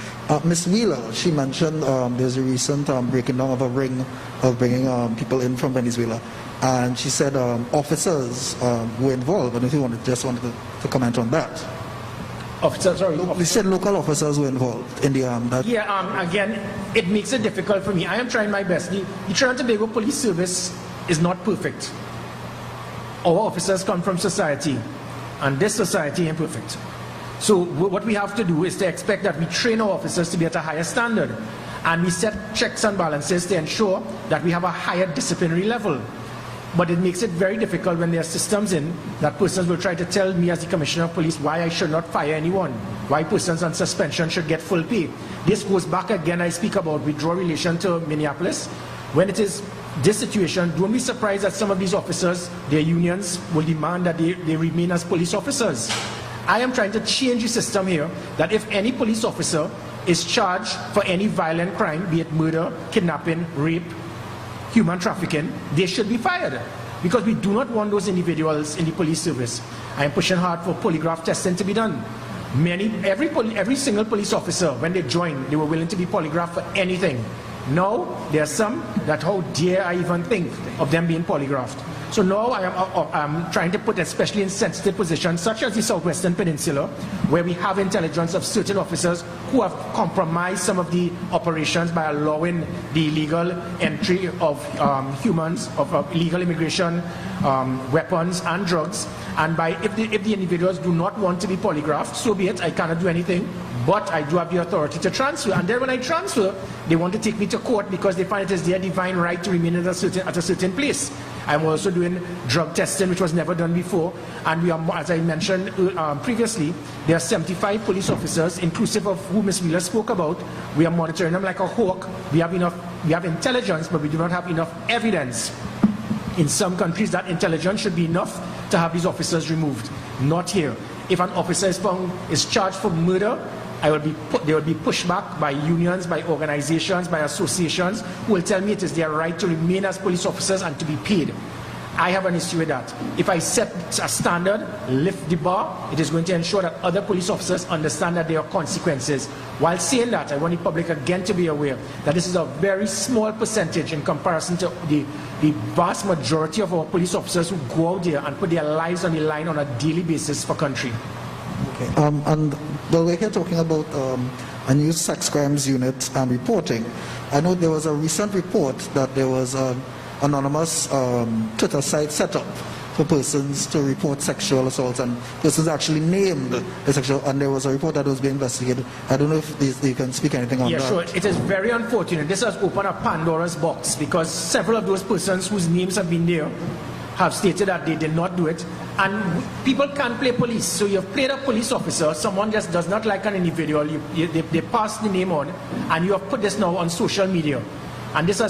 Ms. Wheeler, she mentioned there's a recent breaking down of a ring of bringing people in from Venezuela, and she said officers were involved. And if you wanted to comment on that. They said local officers were involved in the again, it makes it difficult for me. I am trying my best. The Trinidad and Tobago Police Service is not perfect. Our officers come from society, and this society is imperfect. So what we have to do is to expect that we train our officers to be at a higher standard, and we set checks and balances to ensure that we have a higher disciplinary level. But it makes it very difficult when there are systems in that persons will try to tell me as the Commissioner of Police why I should not fire anyone, why persons on suspension should get full pay. This goes back again, I speak about withdrawal relation to Minneapolis. When it is this situation, don't be surprised that some of these officers, their unions will demand that they remain as police officers. I am trying to change the system here, that if any police officer is charged for any violent crime, be it murder, kidnapping, rape, human trafficking, they should be fired, because we do not want those individuals in the police service. I am pushing hard for polygraph testing to be done. Every single police officer, when they joined, they were willing to be polygraphed for anything. Now, there are some that how dare I even think of them being polygraphed. So now I am trying to put, especially in sensitive positions, such as the Southwestern Peninsula, where we have intelligence of certain officers who have compromised some of the operations by allowing the illegal entry of humans, of illegal immigration, weapons and drugs. And if the individuals do not want to be polygraphed, so be it, I cannot do anything, but I do have the authority to transfer. And then when I transfer, they want to take me to court because they find it is their divine right to remain at a certain place. I'm also doing drug testing, which was never done before. And we are, as I mentioned previously, there are 75 police officers, inclusive of who Ms. Wheeler spoke about. We are monitoring them like a hawk. We have intelligence, but we do not have enough evidence. In some countries, that intelligence should be enough to have these officers removed. Not here. If an officer is charged for murder, they will be pushed back by unions, by organizations, by associations who will tell me it is their right to remain as police officers and to be paid. I have an issue with that. If I set a standard, lift the bar, it is going to ensure that other police officers understand that there are consequences. While saying that, I want the public again to be aware that this is a very small percentage in comparison to the vast majority of our police officers who go out there and put their lives on the line on a daily basis for country. Okay. And while we're here talking about a new sex crimes unit and reporting, I know there was a recent report that there was an anonymous Twitter site set up for persons to report sexual assaults, and persons actually named the sexual, and there was a report that was being investigated. I don't know if you can speak anything on that. Yeah, sure. It is very unfortunate. This has opened a Pandora's box, because several of those persons whose names have been there have stated that they did not do it, and people can't play police. So you've played a police officer, someone just does not like an individual, they pass the name on, and you have put this now on social media. And this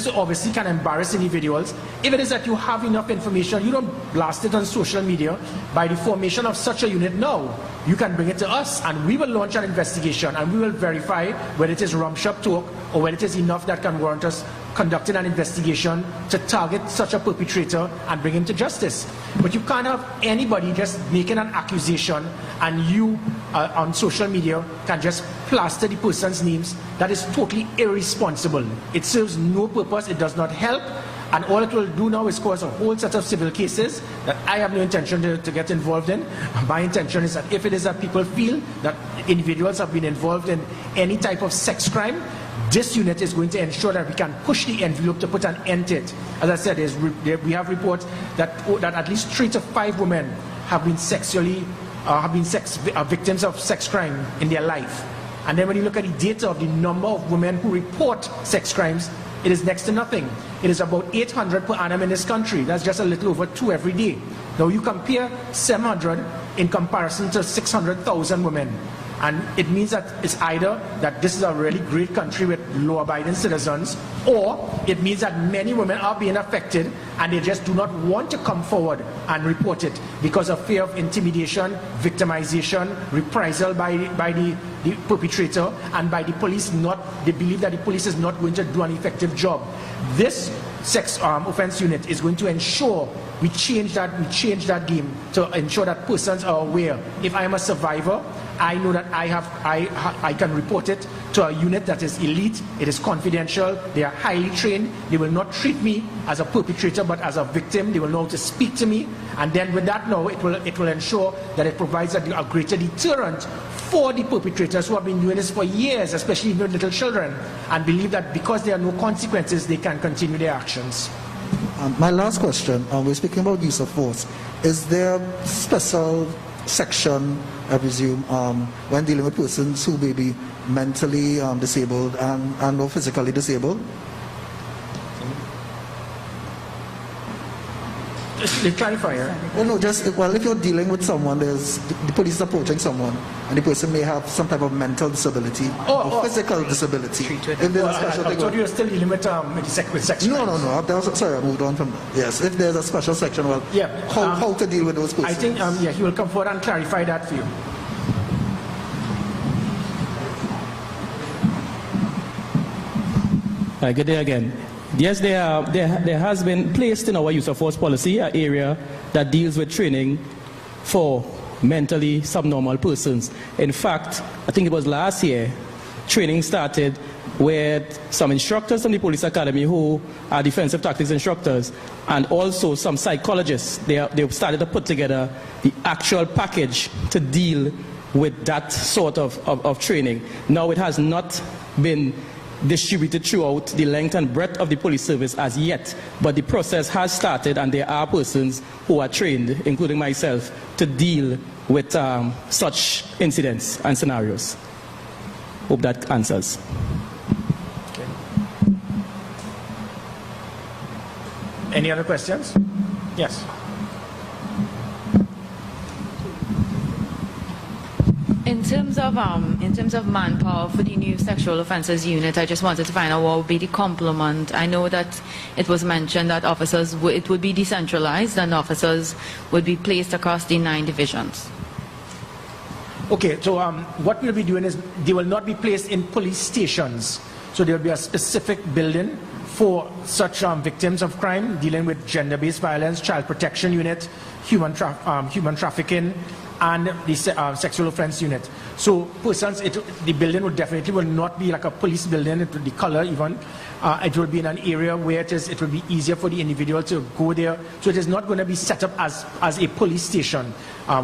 obviously can embarrass individuals. If it is that you have enough information, you don't blast it on social media. By the formation of such a unit now, you can bring it to us, and we will launch an investigation, and we will verify whether it is rumshop talk or whether it is enough that can warrant us conducting an investigation to target such a perpetrator and bring him to justice. But you can't have anybody just making an accusation and you on social media can just plaster the person's names. That is totally irresponsible. It serves no purpose, it does not help, and all it will do now is cause a whole set of civil cases that I have no intention to get involved in. My intention is that if it is that people feel that individuals have been involved in any type of sex crime, this unit is going to ensure that we can push the envelope to put an end to it. As I said, we have reports that at least 3 to 5 women have been victims of sex crime in their life. And then when you look at the data of the number of women who report sex crimes, it is next to nothing. It is about 800 per annum in this country. That's just a little over 2 every day. Now you compare 700 in comparison to 600,000 women. And it means that it's either that this is a really great country with law-abiding citizens, or it means that many women are being affected and they just do not want to come forward and report it because of fear of intimidation, victimization, reprisal by the perpetrator, and by the police. They believe that the police is not going to do an effective job. This sex offense unit is going to ensure we change that game to ensure that persons are aware. If I am a survivor, I know that I can report it to a unit that is elite, it is confidential, they are highly trained, they will not treat me as a perpetrator but as a victim, they will know how to speak to me, and then with that now it will ensure that it provides a greater deterrent for the perpetrators who have been doing this for years, especially with little children, and believe that because there are no consequences, they can continue their actions. My last question, we're speaking about use of force. Is there special section, I presume, when dealing with persons who may be mentally disabled and or physically disabled? The clarifier. Well, no, well, if you're dealing with someone, the police is approaching someone, and the person may have some type of mental disability or physical disability. If there's a special I thought you were still dealing with sex No, crimes. no. Sorry, I moved on from that. Yes, if there's a special section, well, Yeah, how to deal with those persons. I think, he will come forward and clarify that for you. Good day again. Yes, there has been placed in our use of force policy an area that deals with training for mentally subnormal persons. In fact, I think it was last year, training started with some instructors from the police academy who are defensive tactics instructors, and also some psychologists. They've started to put together the actual package to deal with that sort of training. Now, it has not been distributed throughout the length and breadth of the police service as yet, but the process has started, and there are persons who are trained, including myself, to deal with such incidents and scenarios. Hope that answers. Okay. Any other questions? Yes. In terms of manpower for the new sexual offences unit, I just wanted to find out what would be the complement. I know that it was mentioned that officers it would be decentralized and officers would be placed across the 9 divisions. Okay, so what we'll be doing is they will not be placed in police stations. So there will be a specific building for such victims of crime, dealing with gender-based violence, child protection unit, human trafficking, and the sexual offense unit. So persons, the building will not be like a police building. It will be color even. It will be in an area where it will be easier for the individual to go there. So it is not going to be set up as a police station.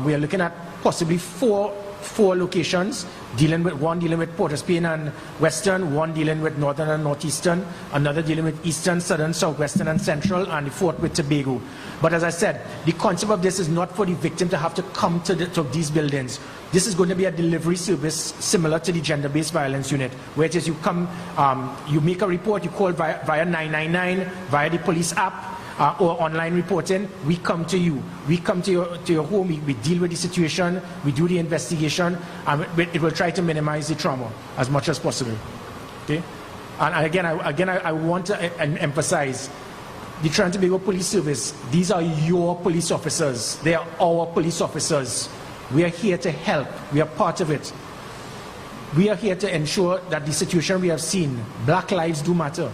We are looking at possibly four locations, one dealing with Port of Spain and Western, one dealing with Northern and Northeastern, another dealing with Eastern, Southern, Southwestern and Central, and the fourth with Tobago. But as I said, the concept of this is not for the victim to have to come to these buildings. This is going to be a delivery service similar to the gender-based violence unit, where it is you come, you make a report, you call via 999, via the police app, or online reporting. We come to you. We come to your home. We deal with the situation. We do the investigation, and it will try to minimize the trauma as much as possible. Okay. And again, I want to emphasize the Trinidad and Tobago Police Service. These are your police officers. They are our police officers. We are here to help. We are part of it. We are here to ensure that the situation we have seen, black lives do matter,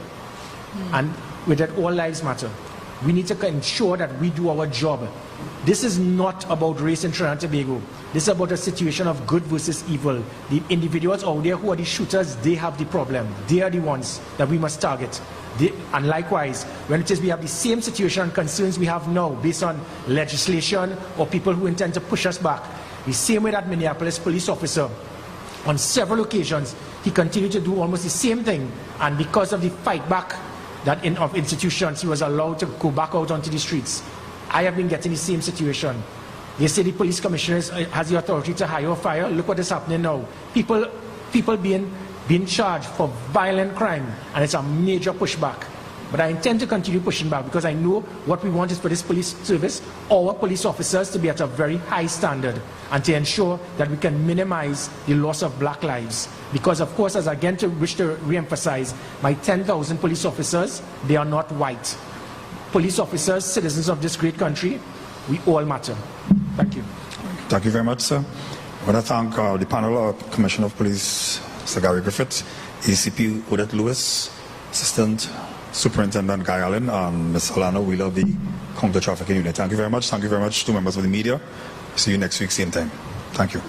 and with that, all lives matter. We need to ensure that we do our job. This is not about race in Trinidad and Tobago. This is about a situation of good versus evil. The individuals out there who are the shooters, they have the problem. They are the ones that we must target. And likewise, when it is we have the same situation and concerns we have now based on legislation or people who intend to push us back, the same way that Minneapolis police officer, on several occasions, he continued to do almost the same thing, and because of the fight back of institutions, he was allowed to go back out onto the streets. I have been getting the same situation. They say the police commissioner has the authority to hire or fire. Look what is happening now. People being charged for violent crime, and it's a major pushback. But I intend to continue pushing back because I know what we want is for this police service, our police officers, to be at a very high standard and to ensure that we can minimize the loss of black lives. Because, of course, as I again wish to re-emphasize, my 10,000 police officers, they are not white. Police officers, citizens of this great country, we all matter. Thank you. Thank you very much, sir. I want to thank the panel, Commissioner of Police, Mr. Gary Griffith, ACP Odette Lewis, Assistant Superintendent Guy Allen, and Ms. Alana Wheeler of the Counter Trafficking Unit. Thank you very much. Thank you very much to members of the media. See you next week, same time. Thank you.